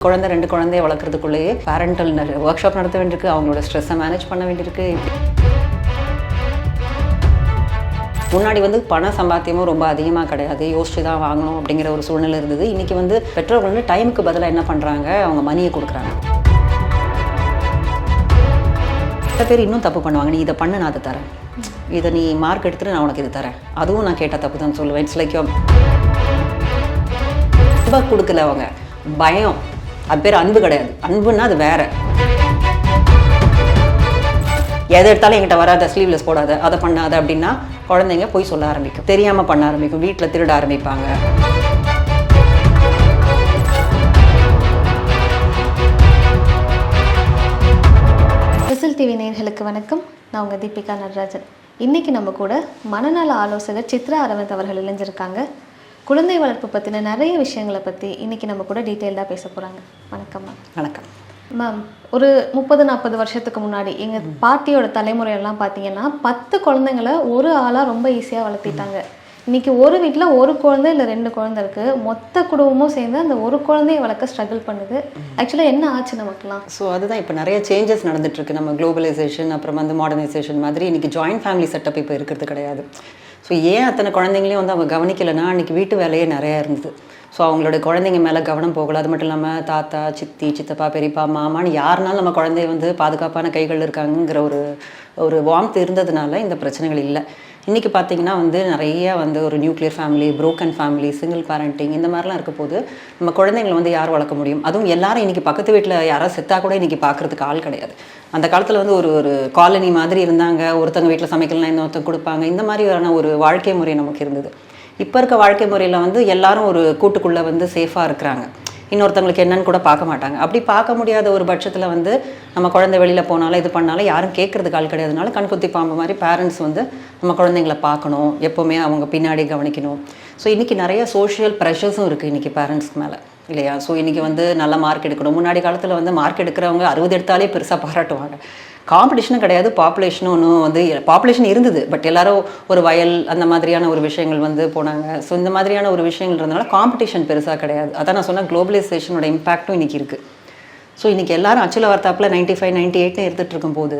குழந்தை 2 குழந்தைய வளர்க்குறதுக்குள்ளேயே parental work shop நடத்த வேண்டியிருக்கு, அவங்களோட ஸ்ட்ரெஸ்ஸை மேனேஜ் பண்ண வேண்டியிருக்கு. முன்னாடி பண சம்பாத்தியமும் ரொம்ப அதிகமாக கிடையாது, யோசிச்சு தான் வாங்கணும் அப்படிங்கிற ஒரு சூழ்நிலை இருந்தது. இன்றைக்கி பெற்றோர்கள் டைமுக்கு பதிலாக என்ன பண்ணுறாங்க, அவங்க மணியை கொடுக்குறாங்க. சில பேர் இன்னும் தப்பு பண்ணுவாங்க, நீ இதை பண்ணு நான் அதை தரேன், இதை நீ மார்க் எடுத்துட்டு நான் உனக்கு இது தரேன், அதுவும் நான் கேட்டால் தப்பு தான் சொல்லுவேன். இட்ஸ் லைக் ரொம்ப கொடுக்கல, அவங்க பயம், அது பேர் அன்பு கிடையாது. அன்புன்னா அது வேற. எதை எடுத்தாலும் என்கிட்ட வராத, ஸ்லீவ்லெஸ் போடாத, அதை பண்ணாத அப்படின்னா குழந்தைங்க போய் சொல்ல ஆரம்பிக்கும், தெரியாமல் பண்ண ஆரம்பிக்கும், வீட்டில் திருட ஆரம்பிப்பாங்க. விசில் டிவி நேயர்களுக்கு வணக்கம். நான் உங்கள் தீபிகா நடராஜன். இன்றைக்கி நம்ம கூட மனநல ஆலோசகர் சித்ரா அரவிந்த் அவர்கள் இணைஞ்சிருக்காங்க. குழந்தை வளர்ப்பு பற்றின நிறைய விஷயங்களை பற்றி இன்றைக்கி நம்ம கூட டீட்டெயில்டாக பேச போகிறாங்க. வணக்கம் மேம். வணக்கம் மேம். ஒரு 30-40 வருஷத்துக்கு முன்னாடி எங்கள் பாட்டியோட தலைமுறையெல்லாம் பார்த்தீங்கன்னா 10 குழந்தைங்களை ஒரு ஆளாக ரொம்ப ஈஸியாக வளர்த்திட்டாங்க. இன்றைக்கி ஒரு வீட்டில் ஒரு குழந்தை இல்லை 2 குழந்தை இருக்குது. மொத்த குடும்பமும் சேர்ந்து அந்த ஒரு குழந்தையை வளர்க்க ஸ்ட்ரகிள் பண்ணுது. ஆக்சுவலாக என்ன ஆச்சு நமக்குலாம்? ஸோ அதுதான் இப்போ நிறைய சேஞ்சஸ் நடந்துட்டுருக்கு. நம்ம குளோபலைசேஷன் அப்புறம் மாடர்னைசேஷன் மாதிரி இன்றைக்கி ஜாயின்ட் ஃபேமிலி செட்டப் இப்போ இருக்கிறது கிடையாது. ஸோ ஏன் அத்தனை குழந்தைங்களையும் அவங்க கவனிக்கலைன்னா, அன்றைக்கி வீட்டு வேலையே நிறையா இருந்தது. ஸோ அவங்களோட குழந்தைங்க மேலே கவனம் போகல. அது மட்டும் இல்லாமல் தாத்தா, சித்தி, சித்தப்பா, பெரியப்பா, மாமான்னு யாருனாலும் நம்ம குழந்தைய பாதுகாப்பான கைகள் இருக்காங்கிற ஒரு வார்ம்த் இருந்ததுனால இந்த பிரச்சனைகள் இல்லை. இன்றைக்கி பார்த்திங்கன்னா நிறைய ஒரு nuclear family, broken family, single parenting இந்த மாதிரிலாம் இருக்க போது நம்ம குழந்தைங்களை யார் வளர்க்க முடியும்? அதுவும் எல்லாரும் இன்றைக்கி பக்கத்து வீட்டில் யாராவது செத்தா கூட இன்றைக்கி பார்க்குறதுக்கு ஆள் கிடையாது. அந்த காலத்தில் ஒரு காலனி மாதிரி இருந்தாங்க. ஒருத்தங்க வீட்டில் சமைக்கலாம், இன்னொருத்தங்க கொடுப்பாங்க. இந்த மாதிரியான ஒரு வாழ்க்கை முறை நமக்கு இருந்தது. இப்போ இருக்க வாழ்க்கை முறையில் எல்லாரும் ஒரு கூட்டுக்குள்ளே சேஃபாக இருக்கிறாங்க. இன்னொருத்தவங்களுக்கு என்னன்னு கூட பார்க்க மாட்டாங்க. அப்படி பார்க்க முடியாத ஒரு பட்சத்தில் நம்ம குழந்தை வெளியில் போனாலும் இது பண்ணாலும் யாரும் கேட்குறதுக்கு ஆள் கிடையாதுனால கண்குத்தி பாம்பு மாதிரி பேரண்ட்ஸ் நம்ம குழந்தைங்கள பார்க்கணும், எப்போவுமே அவங்க பின்னாடி கவனிக்கணும். ஸோ இன்றைக்கி நிறைய சோஷியல் ப்ரெஷர்ஸும் இருக்குது இன்றைக்கி பேரண்ட்ஸ்க்கு மேலே, இல்லையா? ஸோ இன்றைக்கி நல்ல மார்க் எடுக்கணும். முன்னாடி காலத்தில் மார்க் எடுக்கிறவங்க 60 எடுத்தாலே பெருசாக பாராட்டுவாங்க. காம்படிஷனும் கிடையாது, பாப்புலேஷனும் ஒன்றும் பாப்புலேஷன் இருந்தது, பட் எல்லாரும் ஒரு வயல் அந்த மாதிரியான ஒரு விஷயங்கள் போனாங்க. ஸோ இந்த மாதிரியான ஒரு விஷயங்கள் இருந்தனால காம்படிஷன் பெருசாக கிடையாது. அதான் நான் சொன்ன குளோபலைசேஷனோட இம்பாக்டும் இன்றைக்கி இருக்குது. ஸோ இன்றைக்கி எல்லாரும் அச்சில் வார்த்தாப்பில் 95, 98 எடுத்துகிட்டு இருக்கும்போது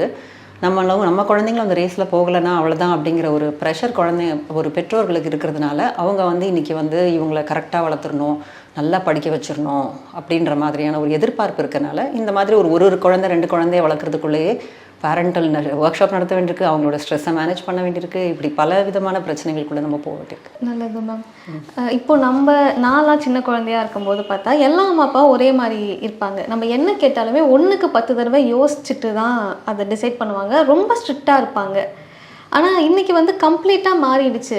நம்ம குழந்தைங்களும் அந்த ரேஸில் போகலைன்னா அவ்வளோதான் அப்படிங்கிற ஒரு ப்ரெஷர் ஒரு பெற்றோர்களுக்கு இருக்கிறதுனால அவங்க இன்றைக்கி இவங்களை கரெக்டாக வளர்த்துடணும், நல்லா படிக்க வச்சிடணும் அப்படின்ற மாதிரியான ஒரு எதிர்பார்ப்பு இருக்கனால இந்த மாதிரி ஒரு குழந்தை 2 குழந்தைய வளர்க்குறதுக்குள்ளேயே பேரண்டல் ஒர்க் ஷாப் நடத்த வேண்டியிருக்கு, அவங்களோட ஸ்ட்ரெஸ்ஸை மேனேஜ் பண்ண வேண்டியிருக்கு. இப்படி பல விதமான பிரச்சனைகளுக்குள்ளே நம்ம போக வேண்டியிருக்கு. நல்லது மேம். இப்போ நான்லாம் சின்ன குழந்தையாக இருக்கும்போது பார்த்தா எல்லா அம்மா அப்பா ஒரே மாதிரி இருப்பாங்க. நம்ம என்ன கேட்டாலுமே 1க்கு 10 தடவை யோசிச்சுட்டு தான் அதை டிசைட் பண்ணுவாங்க. ரொம்ப ஸ்ட்ரிக்டாக இருப்பாங்க. ஆனால் இன்றைக்கி கம்ப்ளீட்டாக மாறிடுச்சு.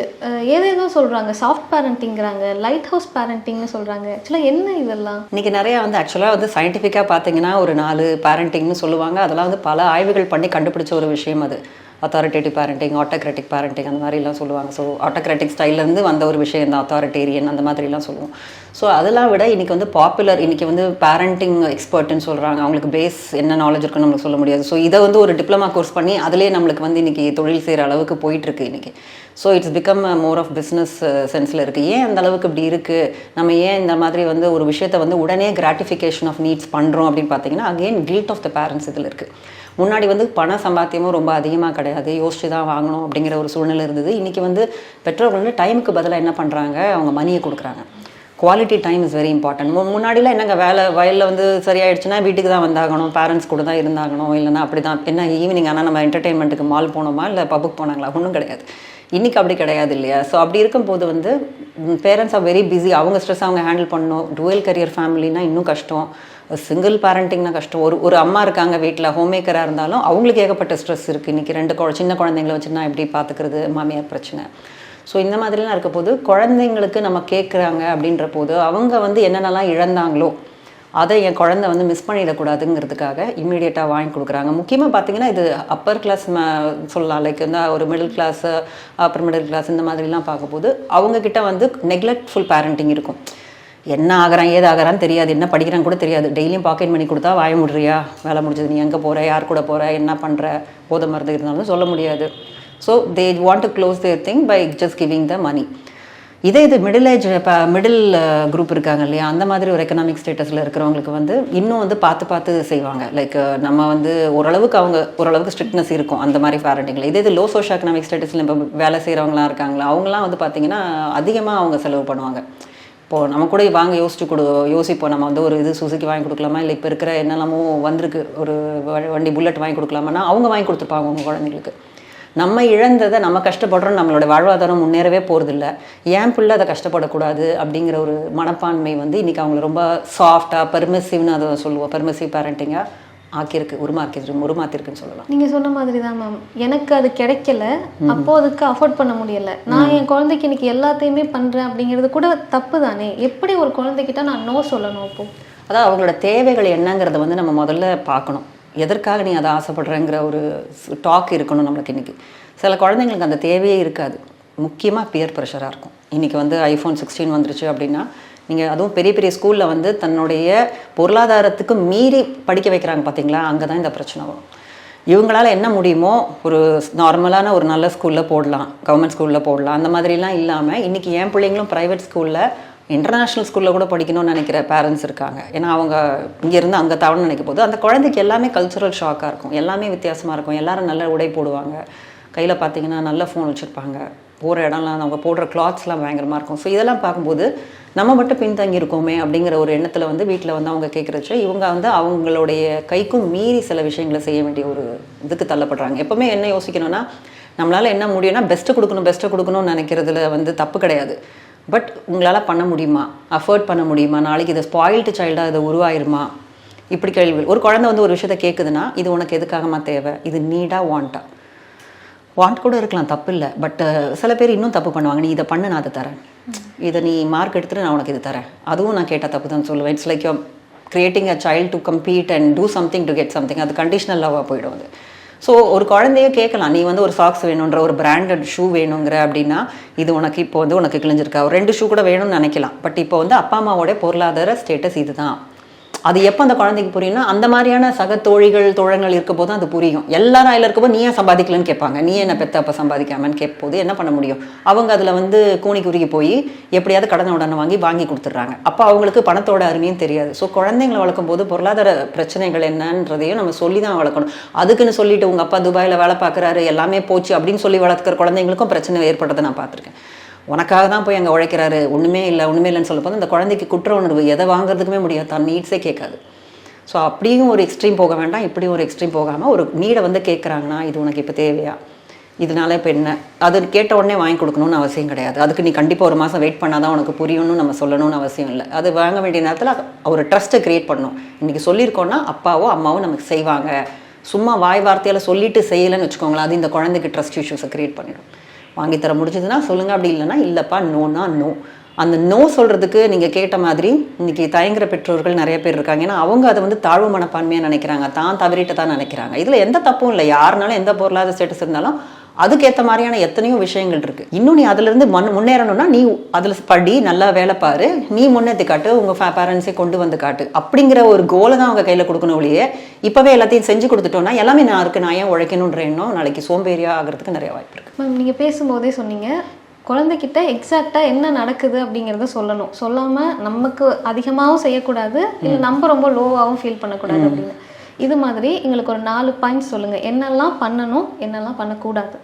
ஏதேதோ சொல்கிறாங்க, சாஃப்ட் பேரண்டிங்கிறாங்க, லைட் ஹவுஸ் பேரண்டிங்னு சொல்கிறாங்க. ஆக்சுவலாக என்ன இதெல்லாம்? இன்றைக்கி நிறையா ஆக்சுவலாக சயின்டிஃபிக்காக பார்த்தீங்கன்னா ஒரு 4 பேரண்டிங்னு சொல்லுவாங்க. அதெல்லாம் பல ஆய்வுகள் பண்ணி கண்டுபிடிச்ச ஒரு விஷயம். அது அத்தாரிட்டேட்டிவ் பேரண்டிங், ஆட்டோக்ராட்டிக் பேரண்டிங் அந்த மாதிரிலாம் சொல்லுவாங்க. ஸோ ஆட்டோக்ராட்டிக் ஸ்டைல்லேருந்து வந்த ஒரு விஷயம் தான் அத்தாரிட்டேரியன் அந்த மாதிரிலாம் சொல்லுவோம். ஸோ அதெல்லாம் விட இன்றைக்கி பாப்புலர், இன்றைக்கி பேரண்டிங் எக்ஸ்பர்ட்னு சொல்கிறாங்க. அவங்களுக்கு பேஸ் என்ன நாலேஜ் இருக்குன்னு நம்மளுக்கு சொல்ல முடியாது. ஸோ இதை ஒரு டிப்ளமா கோர்ஸ் பண்ணி அதிலே நம்மளுக்கு இன்றைக்கி தொழில் செய்கிற அளவுக்கு போயிட்டுருக்கு இன்றைக்கி. So it's become more of business சென்ஸில் இருக்குது. ஏன் அந்த அளவுக்கு இப்படி இருக்குது, நம்ம ஏன் இந்த மாதிரி ஒரு விஷயத்தை உடனே கிராட்டிஃபிகேஷன் ஆஃப் நீட்ஸ் பண்ணுறோம் அப்படின்னு பார்த்தீங்கன்னா, again guilt of the parents இதில் இருக்குது. முன்னாடி பண சம்பாத்தியமும் ரொம்ப அதிகமாக கிடையாது, யோசிச்சு தான் வாங்கணும் அப்படிங்கிற ஒரு சூழ்நிலை இருந்தது. இன்றைக்கி பெற்றோர்கள் டைமுக்கு பதிலாக என்ன பண்ணுறாங்க, அவங்க மணியை கொடுக்குறாங்க. Quality time is very important. முன்னாடிலாம் என்னங்க வேலை வயலில் சரியாயிடுச்சுன்னா வீட்டுக்கு தான் வந்தாகணும், பேரண்ட்ஸ் கூட தான் இருந்தாகணும், இல்லைன்னா அப்படி தான் என்ன ஈவினிங் ஆனால் நம்ம என்டர்டெயின்மெண்ட்டுக்கு மால் போனோமா இல்லை பப்புக்கு போனாங்களா, ஒன்றும் கிடையாது. இன்றைக்கி அப்படி கிடையாது, இல்லையா? ஸோ அப்படி இருக்கும்போது பேரண்ட்ஸ் ஆர் வெரி பிஸி. அவங்க ஸ்ட்ரெஸ் அவங்க ஹேண்டில் பண்ணணும். டுவெல் கரியர் ஃபேமிலினா இன்னும் கஷ்டம். சிங்கிள் பேரண்டிங்னா கஷ்டம். ஒரு அம்மா இருக்காங்க வீட்டில், ஹோம் மேக்கராக இருந்தாலும் அவங்களுக்கு ஏகப்பட்ட ஸ்ட்ரெஸ் இருக்குது. இன்றைக்கி 2 சின்ன குழந்தைங்கள வச்சுன்னா எப்படி பார்த்துக்கிறது, மாமியார் பிரச்சனை. ஸோ இந்த மாதிரிலாம் இருக்க போது குழந்தைங்களுக்கு நம்ம கேட்குறாங்க அப்படின்ற போது அவங்க என்னென்னலாம் இழந்தாங்களோ அதை என் குழந்தை மிஸ் பண்ணிடக்கூடாதுங்கிறதுக்காக இம்மீடியட்டாக வாங்கி கொடுக்குறாங்க. முக்கியமாக பார்த்தீங்கன்னா இது அப்பர் கிளாஸ் சொல்லலாம். லைக் ஒரு middle class, upper middle class இந்த மாதிரிலாம் பார்க்கும்போது அவங்கக்கிட்ட நெக்லெக்ட்ஃபுல் பேரண்டிங் இருக்கும். என்ன ஆகிறான் ஏது ஆகிறான்னு தெரியாது, என்ன படிக்கிறான்னு கூட தெரியாது. டெய்லியும் பாக்கெட் மணி கொடுத்தா வாய முடியா, வேலை முடிஞ்சது, நீ எங்கே போகிற, யார் கூட போகிற, என்ன பண்ணுற, போதை மருந்து இருந்தாலும் சொல்ல முடியாது. So they want to close their thing by just giving the money. இது மிடில் குரூப் இருக்காங்க இல்லையா, அந்த மாதிரி ஒரு எக்கனாமிக் ஸ்டேட்டஸில் இருக்கிறவங்களுக்கு வந்து இன்னும் வந்து பார்த்து செய்வாங்க. லைக் நம்ம வந்து ஓரளவுக்கு ஸ்ட்ரிக்ட்னஸ் இருக்கும் அந்த மாதிரி பேரண்டிங்கில். இது லோ சோஷியோ எக்கனாமிக் ஸ்டேட்டஸில் இப்போ வேலை செய்கிறவங்களாம் இருக்காங்களா, அவங்களாம் வந்து பார்த்திங்கன்னா அதிகமாக அவங்க செலவு பண்ணுவாங்க. இப்போது நம்ம கூட வாங்க யோசிப்போம், நம்ம வந்து ஒரு சுசுக்கி வாங்கி கொடுக்கலாமா, இல்லை இப்போ இருக்கிற என்னெல்லாமோ வந்திருக்கு ஒரு வண்டி புல்லட் வாங்கி கொடுக்கலாமான்னா அவங்க வாங்கி கொடுத்துருப்பாங்க அவங்க குழந்தைங்களுக்கு. நம்ம இழந்ததை நம்ம கஷ்டப்படுறோம், நம்மளோட வாழ்வாதாரம் முன்னேறவே போகிறதில்ல, ஏன் பிள்ளை அதை கஷ்டப்படக்கூடாது அப்படிங்கிற ஒரு மனப்பான்மை வந்து இன்றைக்கி அவங்கள ரொம்ப சாஃப்டாக பெர்மிசிவ்னு அதை சொல்லுவோம், பெர்மிசிவ் பேரண்டிங்காக உருமாத்திருக்குன்னு சொல்லலாம். நீங்கள் சொன்ன மாதிரி தான் மேம், எனக்கு அது கிடைக்கல, அப்போ அதுக்கு அஃபோர்ட் பண்ண முடியலை, நான் என் குழந்தைக்கு இன்னைக்கு எல்லாத்தையுமே பண்ணுறேன் அப்படிங்கிறது கூட தப்பு தானே. எப்படி ஒரு குழந்தைகிட்ட நான் நோ சொல்லணும்? அப்போ அதான் அவங்களோட தேவைகள் என்னங்கிறத வந்து நம்ம முதல்ல பார்க்கணும். எதற்காக நீ அதை ஆசைப்படுறேங்கிற ஒரு டாக் இருக்கணும் நம்மளுக்கு. இன்றைக்கி சில குழந்தைங்களுக்கு அந்த தேவையே இருக்காது, முக்கியமாக பியர் ப்ரெஷராக இருக்கும். இன்றைக்கி வந்து iPhone 16 வந்துருச்சு அப்படின்னா, நீங்கள் அதுவும் பெரிய பெரிய ஸ்கூலில் வந்து தன்னுடைய பொருளாதாரத்துக்கு மீறி படிக்க வைக்கிறாங்க பார்த்தீங்களா, அங்கே தான் இந்த பிரச்சனை வரும். இவங்களால் என்ன முடியுமோ ஒரு நார்மலான ஒரு நல்ல ஸ்கூலில் போடலாம், கவர்மெண்ட் ஸ்கூலில் போடலாம், அந்த மாதிரிலாம் இல்லாமல் இன்றைக்கி என் பிள்ளைங்களும் ப்ரைவேட் ஸ்கூலில் இன்டர்நேஷ்னல் ஸ்கூலில் கூட படிக்கணும்னு நினைக்கிற பேரண்ட்ஸ் இருக்காங்க. ஏன்னா அவங்க இங்கேருந்து அங்கே தவணை நினைக்கும் போது அந்த குழந்தைக்கு எல்லாமே கல்ச்சுரல் ஷாக்காக இருக்கும், எல்லாமே வித்தியாசமாக இருக்கும். எல்லோரும் நல்ல உடை போடுவாங்க, கையில் பார்த்தீங்கன்னா நல்ல ஃபோன் வச்சுருப்பாங்க, போகிற இடம்லாம் அவங்க போடுற கிளாத்ஸ்லாம் பயங்கரமாக இருக்கும். ஸோ இதெல்லாம் பார்க்கும்போது நம்ம மட்டும் பின்தங்கி இருக்கோமே அப்படிங்கிற ஒரு எண்ணத்தில் வந்து வீட்டில் வந்து அவங்க கேட்குறச்சு இவங்க வந்து அவங்களுடைய கைக்கும் மீறி சில விஷயங்களை செய்ய வேண்டிய ஒரு இதுக்கு தள்ளப்படுறாங்க. எப்போவுமே என்ன யோசிக்கணும்னா, நம்மளால் என்ன முடியும்னா பெஸ்ட்டு கொடுக்கணும்னு நினைக்கிறதுல வந்து தப்பு கிடையாது. பட் உங்களால் பண்ண முடியுமா, அஃபோர்ட் பண்ண முடியுமா, நாளைக்கு இது ஸ்பாயில்டு சைல்டாக இதை உருவாயிருமா, இப்படி கேள்வி. ஒரு குழந்தை வந்து ஒரு விஷயத்த கேட்குதுன்னா, இது உனக்கு எதுக்காகமா தேவை, இது நீடாக வாண்ட் கூட இருக்கலாம், தப்பு இல்லை. பட் சில பேர் இன்னும் தப்பு பண்ணுவாங்க, நீ இதை பண்ணு நான் அதை தரேன், இதை நீ மார்க் எடுத்துகிட்டு நான் உனக்கு இது தரேன், அதுவும் நான் கேட்டால் தப்பு தான் சொல்லுவேன். It's like you creating a child to compete and do something to get something. அது கண்டிஷனல் லவ்வாக போயிடும் அது. ஸோ ஒரு குழந்தைய கேட்கலாம், நீ வந்து ஒரு சாக்ஸ் வேணுன்ற, ஒரு பிராண்டட் ஷூ வேணுங்கிற அப்படின்னா, இது உனக்கு இப்போ வந்து உனக்கு கிழிஞ்சிருக்கா, ஒரு 2 ஷூ கூட வேணும்னு நினைக்கலாம். பட் இப்போ வந்து அப்பா அம்மாவோட பொருளாதார ஸ்டேட்டஸ் இதுதான். அது எப்போ அந்த குழந்தைக்கு புரியும்னா, அந்த மாதிரியான சக தோழங்கள் இருக்க போது அது புரியும். எல்லாரும் அதில் இருக்கப்போ நீ ஏன் சம்பாதிக்கலன்னு கேட்பாங்க, நீ என்ன பெத்த அப்போ சம்பாதிக்காமன்னு கேட்போது என்ன பண்ண முடியும், அவங்க அதில் வந்து கூனி குறுகி போய் எப்படியாவது கடனை உடனே வாங்கி கொடுத்துட்றாங்க. அப்போ அவங்களுக்கு பணத்தோட அருமையும் தெரியாது. ஸோ குழந்தைங்களை வளர்க்கும் போது பொருளாதார பிரச்சனைகள் என்னன்றதையும் நம்ம சொல்லி தான் வளர்க்கணும். அதுக்குன்னு சொல்லிட்டு உங்கள் அப்பா துபாயில் வேலை பார்க்குறாரு எல்லாமே போச்சு அப்படின்னு சொல்லி வளர்க்குற குழந்தைங்களுக்கும் பிரச்சனை ஏற்பட்டதை நான் பார்த்துருக்கேன். உனக்காக தான் போய் அங்கே உழைக்கிறாரு, ஒன்றுமே இல்லைன்னு சொல்லும்போது அந்த குழந்தைக்கு குற்ற உணர்வு, எதை வாங்குறதுக்குமே முடியாது, தான் நீட்ஸே கேட்காது. ஸோ அப்படியும் ஒரு எக்ஸ்ட்ரீம் போக வேண்டாம், இப்படியும் ஒரு எக்ஸ்ட்ரீம் போகாமல் ஒரு நீடை வந்து கேட்குறாங்கன்னா, இது உனக்கு இப்போ தேவையா, இதனால இப்போ என்ன, அது கேட்ட உடனே வாங்கி கொடுக்கணும்னு அவசியம் கிடையாது. அதுக்கு நீ கண்டிப்பாக ஒரு மாதம் வெயிட் பண்ணால் தான் உனக்கு புரியணும்னு நம்ம சொல்லணும்னு அவசியம் இல்லை. அது வாங்க வேண்டிய நேரத்தில் ஒரு ட்ரஸ்ட்டை க்ரியேட் பண்ணணும். இன்றைக்கி சொல்லியிருக்கோன்னா அப்பாவோ அம்மாவோ நமக்கு செய்வாங்க, சும்மா வாய் வார்த்தையால் சொல்லிட்டு செய்யலைன்னு வச்சுக்கோங்களேன், அது இந்த குழந்தைக்கு ட்ரஸ்ட் இஷ்யூஸை க்ரியேட் பண்ணிடும். வாங்கித்தர முடிஞ்சதுன்னா சொல்லுங்கள், அப்படி இல்லைன்னா இல்லைப்பா நோனா நோ. அந்த நோ சொல்கிறதுக்கு நீங்கள் கேட்ட மாதிரி இன்றைக்கி தயங்குற பெற்றோர்கள் நிறைய பேர் இருக்காங்க. ஏன்னா அவங்க அதை வந்து தாழ்வு மனப்பான்மையாக நினைக்கிறாங்க, தான் தவறிட்டு தான் நினைக்கிறாங்க. இதில் எந்த தப்பும் இல்லை, யாருனாலும் எந்த பொருளாதார ஸ்டேட்டஸ் இருந்தாலும் அதுக்கேற்ற மாதிரியான எத்தனையோ விஷயங்கள் இருக்குது. இன்னும் நீ அதுலேருந்து முன்னேறணும்னா நீ அதில் படி, நல்லா வேலை பாரு, நீ முன்னேற்றி காட்டு, உங்கள் பேரண்ட்ஸை கொண்டு வந்து காட்டு அப்படிங்கிற ஒரு கோலை தான் அவங்க கையில் கொடுக்கணும். ஒழியே இப்போவே எல்லாத்தையும் செஞ்சு கொடுத்துட்டோன்னா எல்லாமே நான் இருக்கு, நான் ஏன் உழைக்கணுன்ற எண்ணம் நாளைக்கு சோம்பேறியாக ஆகிறதுக்கு நிறைய வாய்ப்பு இருக்குது. மேம், நீங்கள் பேசும்போதே சொன்னீங்க குழந்தைகிட்ட எக்ஸாக்டாக என்ன நடக்குது அப்படிங்கிறத சொல்லணும், சொல்லாமல் நமக்கு அதிகமாகவும் செய்யக்கூடாது, இல்லை நம்ம ரொம்ப லோவாகவும் ஃபீல் பண்ணக்கூடாது அப்படின்னு. இது மாதிரி எங்களுக்கு ஒரு 4 பாயிண்ட்ஸ் சொல்லுங்கள், என்னெல்லாம் பண்ணணும் என்னெல்லாம் பண்ணக்கூடாது.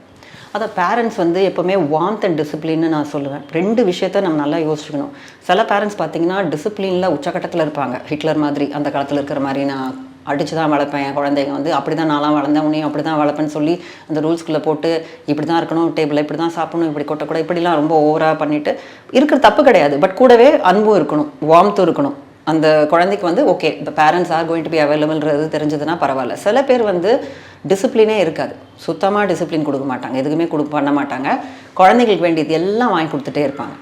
அதை பேரண்ட்ஸ் வந்து எப்போவுமே வார்ம்த் அண்ட் டிசிப்ளின்னு நான் சொல்லுவேன். 2 விஷயத்த நம்ம நல்லா யோசிச்சுக்கணும். சில பேரண்ட்ஸ் பார்த்தீங்கன்னா டிசிப்ளினில் உச்சக்கட்டத்தில் இருப்பாங்க, ஹிட்லர் மாதிரி, அந்த காலத்தில் இருக்கிற மாதிரி, நான் அடித்து தான் வளர்ப்பேன், என் குழந்தைங்க வந்து அப்படி தான் நான்லாம் வளர்ந்தேன், உன்னையும் அப்படி தான் வளர்ப்பேன்னு சொல்லி அந்த ரூல்ஸ்குள்ளே போட்டு இப்படி தான் இருக்கணும், டேபிளில் இப்படி தான் சாப்பிடணும், இப்படி கொட்டக்கூடாது, இப்படிலாம் ரொம்ப ஓவராக பண்ணிவிட்டு இருக்கிற தப்பு கிடையாது. பட் கூடவே அன்பும் இருக்கணும், வார்ம்த்தும் இருக்கணும். அந்த குழந்தைக்கு வந்து ஓகே இந்த parents are going to be அவைலபிள்ன்றது தெரிஞ்சதுன்னா பரவாயில்ல. சில பேர் வந்து டிசிப்ளினே இருக்காது, சுத்தமாக டிசிப்ளின் கொடுக்க மாட்டாங்க, எதுவுமே பண்ண மாட்டாங்க, குழந்தைங்களுக்கு வேண்டியது எல்லாம் வாங்கி கொடுத்துட்டே இருப்பாங்க.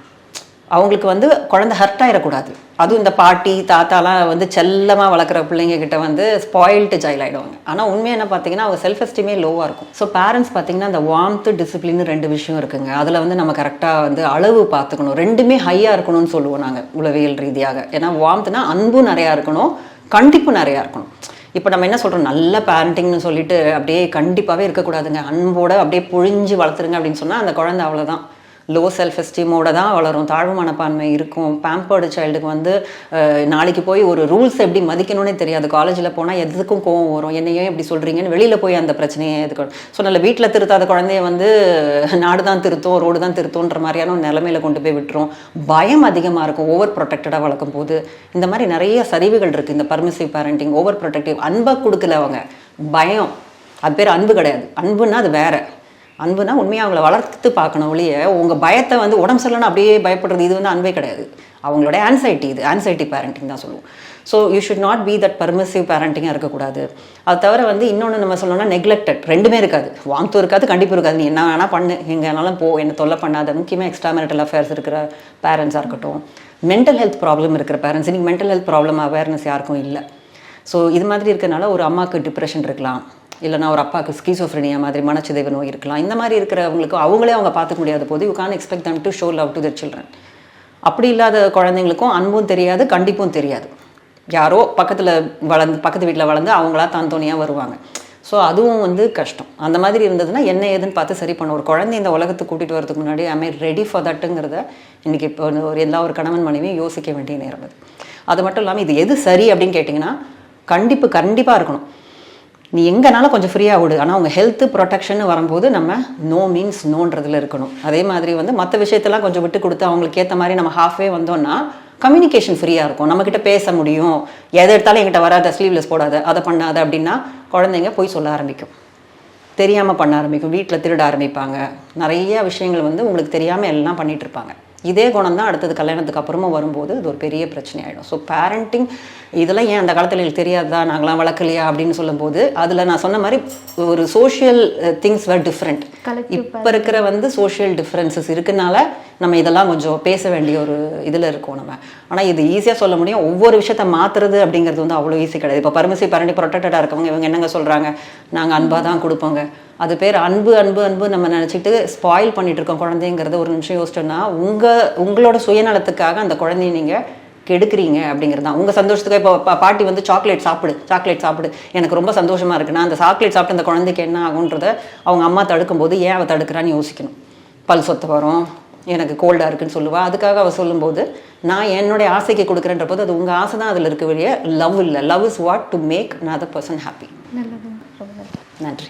அவங்களுக்கு வந்து குழந்தை ஹர்ட் ஆகிடக்கூடாது. அதுவும் இந்த பாட்டி தாத்தாலாம் வந்து செல்லமாக வளர்க்குற பிள்ளைங்க கிட்ட வந்து ஸ்பாயில்டு சைல்டு ஆகிடுவாங்க. ஆனால் உண்மையாக என்ன பார்த்தீங்கன்னா அவங்க செல்ஃப் எஸ்டீமே லோவாக இருக்கும். ஸோ பேரண்ட்ஸ் பார்த்தீங்கன்னா அந்த வார்ம்த்து டிசிப்ளின் 2 விஷயம் இருக்குங்க. அதில் வந்து நம்ம கரெக்டாக வந்து அளவு பார்த்துக்கணும். 2மே ஹையாக இருக்கணும்னு சொல்லுவோம் நாங்கள் உளவியல் ரீதியாக. ஏன்னா வார்ம்த்துனா அன்பும் நிறையா இருக்கணும், கண்டிப்பும் நிறையா இருக்கணும். இப்போ நம்ம என்ன சொல்கிறோம், நல்ல பேரண்டிங்னு சொல்லிட்டு அப்படியே கண்டிப்பாகவே இருக்கக்கூடாதுங்க, அன்போடு அப்படியே பொழிஞ்சு வளர்த்துருங்க அப்படின்னு சொன்னால் அந்த குழந்தை அவ்வளோதான், லோ செல்ஃப் எஸ்டீமோட தான் வளரும், தாழ்வு மனப்பான்மை இருக்கும். பேம்பர்டு சைல்டுக்கு வந்து நாளைக்கு போய் ஒரு ரூல்ஸ் எப்படி மதிக்கணும்னே தெரியாது. காலேஜில் போனால் எதுக்கும் கோவம் வரும், என்னையே எப்படி சொல்கிறீங்கன்னு வெளியில் போய் அந்த பிரச்சனையை எதுக்கு சொன்னால வீட்டில் திருத்தாத குழந்தைய வந்து நாடு தான் திருத்தும், ரோடு தான் திருத்தோன்ற மாதிரியான ஒரு நிலைமையில கொண்டு போய் விட்டுரும். பயம் அதிகமாக இருக்கும் ஓவர் ப்ரொடெக்டடாக வளர்க்கும் போது. இந்த மாதிரி நிறைய சரிவுகள் இருக்குது இந்த பர்மிசிவ் பேரண்டிங். ஓவர் ப்ரொடெக்டிவ், அன்பை கொடுக்கல அவங்க, பயம். அது பேர் அன்பு கிடையாது. அன்புன்னா அது வேற. அன்புனா உண்மையாக அவங்கள வளர்த்து பார்க்கணும் ஒழிய உங்கள் பயத்தை வந்து உடம்பு சரியில்லைன்னு அப்படியே பயப்படுறது, இது வந்து அன்பே கிடையாது. அவங்களோட ஆன்சைட்டி, இது ஆன்சைட்டி பேரண்டிங் தான் சொல்லுவோம். So you should not be that permissive பேரண்டிங்காக இருக்கக்கூடாது. அது தவிர வந்து இன்னொன்று நம்ம சொல்லணும்னா நெக்லெக்டட், ரெண்டுமே இருக்காது. வாங்கும் இருக்காது, கண்டிப்பாக இருக்காது. நீ என்ன வேணால் பண்ணு, எங்கே வேணாலும் போ, என்ன தொல்லை பண்ணாத. முக்கியமாக எக்ஸ்ட்ரா மேரிட்டல் அஃபேர்ஸ் இருக்கிற பேரண்ட்ஸாக இருக்கட்டும், மென்டல் ஹெல்த் ப்ராப்ளம் இருக்கிற பேரண்ட்ஸ். இன்றைக்கி மென்டல் ஹெல்த் ப்ராப்ளம் அவேர்னஸ் யாருக்கும் இல்லை. ஸோ இது மாதிரி இருக்கிறனால ஒரு அம்மாவுக்கு டிப்ரெஷன் இருக்கலாம், இல்லைனா ஒரு அப்பாவுக்கு ஸ்கீசோஃப்ரெனியா மாதிரி மனச்சிதைவு நோய் இருக்கலாம். இந்த மாதிரி இருக்கிறவங்களுக்கு அவங்களே அவங்க பார்த்துக்க முடியாத போது you can't expect them to show love to their children. அப்படி இல்லாத குழந்தைங்களுக்கும் அன்பும் தெரியாது, கண்டிப்பும் தெரியாது. யாரோ பக்கத்தில் பக்கத்து வீட்டில் வளர்ந்து அவங்களா தான் தோணியாக வருவாங்க. ஸோ அதுவும் வந்து கஷ்டம். அந்த மாதிரி இருந்ததுன்னா என்ன ஏதுன்னு பார்த்து சரி பண்ண. ஒரு குழந்தை இந்த உலகத்துக்கு கூட்டிகிட்டு வரதுக்கு முன்னாடி ஐ மீன் ரெடி ஃபார் தட்டுங்கிறத இன்றைக்கி இப்போ எல்லா ஒரு கணவன் மனைவியும் யோசிக்க வேண்டிய நேரம் அது. அது மட்டும் இல்லாமல் இது எது சரி அப்படின்னு கேட்டிங்கன்னா கண்டிப்பாக இருக்கணும். நீ எங்கேனாலும் கொஞ்சம் ஃப்ரீயாக விடு, ஆனால் உங்கள் ஹெல்த்து ப்ரொடெக்ஷன் வரும்போது நம்ம நோ மீன்ஸ் நோன்றதுல இருக்கணும். அதே மாதிரி வந்து மற்ற விஷயத்தெல்லாம் கொஞ்சம் விட்டு கொடுத்து அவங்களுக்கு ஏற்ற மாதிரி நம்ம ஹாஃப்வே வந்தோம்னா கம்யூனிகேஷன் ஃப்ரீயாக இருக்கும், நம்மக்கிட்ட பேச முடியும். எதை எடுத்தாலும் என்கிட்ட வராத, ஸ்லீவ்லெஸ் போடாத, அதை பண்ணாத அப்படின்னா குழந்தைங்க போய் சொல்ல ஆரம்பிக்கும், தெரியாமல் பண்ண ஆரம்பிக்கும், வீட்டில் திருட ஆரம்பிப்பாங்க. நிறைய விஷயங்கள் வந்து உங்களுக்கு தெரியாமல் எல்லாம் பண்ணிகிட்டு இருப்பாங்க. இதே குணம் தான் அடுத்தது கல்யாணத்துக்கு அப்புறமா வரும்போது இது ஒரு பெரிய பிரச்சனை ஆகிடும். ஸோ பேரண்டிங் இதெல்லாம் ஏன் அந்த காலத்தில் எனக்கு தெரியாதா, நாங்களாம் வளர்க்கலையா அப்படின்னு சொல்லும்போது அதில் நான் சொன்ன மாதிரி ஒரு சோஷியல் திங்ஸ் வேர் டிஃப்ரெண்ட். இப்போ இருக்கிற வந்து சோஷியல் டிஃப்ரென்சஸ் இருக்குனால நம்ம இதெல்லாம் கொஞ்சம் பேச வேண்டிய ஒரு இதில் இருக்கோம் நம்ம. ஆனால் இது ஈஸியாக சொல்ல முடியும். ஒவ்வொரு விஷயத்தை மாற்றுறது அப்படிங்கிறது வந்து அவ்வளோ ஈஸி கிடையாது. இப்போ பர்மிசிவ் பேரண்டிங் ப்ரொடெக்டடாக இருக்கவங்க இவங்க என்னங்க சொல்கிறாங்க, நாங்கள் அன்பாக தான் கொடுப்போங்க. அது பேர் அன்பு அன்பு அன்பு நம்ம நினச்சிட்டு ஸ்பாயில் பண்ணிட்டு இருக்கோம் குழந்தைங்கிறத ஒரு நிமிஷம் யோசிச்சோன்னா உங்களோட சுயநலத்துக்காக அந்த குழந்தைய நீங்கள் கெடுக்குறீங்க அப்படிங்கிறது தான். உங்கள் சந்தோஷத்துக்கு இப்போ பாட்டி வந்து சாக்லேட் சாப்பிடு எனக்கு ரொம்ப சந்தோஷமாக இருக்குன்னா அந்த சாக்லேட் சாப்பிட்டு அந்த குழந்தைக்கு என்ன ஆகுன்றத அவங்க அம்மா தடுக்கும்போது ஏன் அவள் தடுக்கிறான்னு யோசிக்கணும். பல் சொத்த வரும், எனக்கு கோல்டாக இருக்குன்னு சொல்லுவாள். அதுக்காக அவள் சொல்லும்போது நான் என்னுடைய ஆசைக்கு கொடுக்குறேன்ற போது அது உங்கள் ஆசை தான் அதில் இருக்க வெளியே லவ் இல்லை. Love is what to make another person happy. நல்லது. நன்றி.